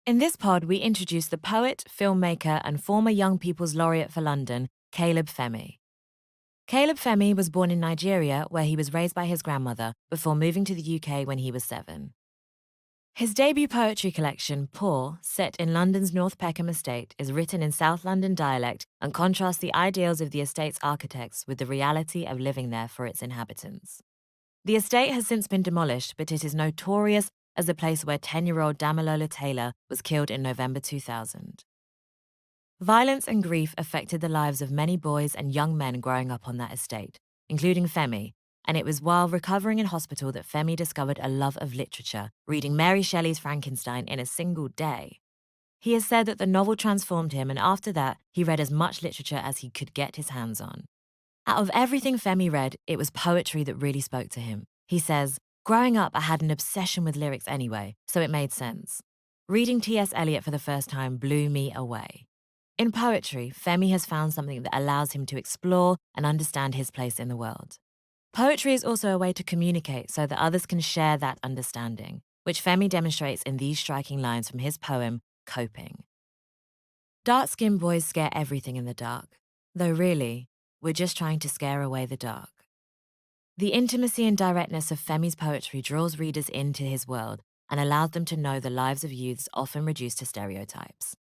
In this pod, we introduce the poet, filmmaker, and former Young People's Laureate for London, Caleb Femi. Caleb Femi was born in Nigeria, where he was raised by his grandmother before moving to the UK when he was 7. His debut poetry collection, Poor, set in London's North Peckham estate, is written in South London dialect and contrasts the ideals of the estate's architects with the reality of living there for its inhabitants. The estate has since been demolished, but it is notorious as the place where 10-year-old Damilola Taylor was killed in November 2000. Violence and grief affected the lives of many boys and young men growing up on that estate, including Femi, and it was while recovering in hospital that Femi discovered a love of literature, reading Mary Shelley's Frankenstein in a single day. He has said that the novel transformed him, and after that, he read as much literature as he could get his hands on. Out of everything Femi read, it was poetry that really spoke to him. He says, "Growing up, I had an obsession with lyrics anyway, so it made sense. Reading T.S. Eliot for the first time blew me away." In poetry, Femi has found something that allows him to explore and understand his place in the world. Poetry is also a way to communicate so that others can share that understanding, which Femi demonstrates in these striking lines from his poem, Coping. Dark-skinned boys scare everything in the dark, though really, we're just trying to scare away the dark. The intimacy and directness of Femi's poetry draws readers into his world and allows them to know the lives of youths often reduced to stereotypes.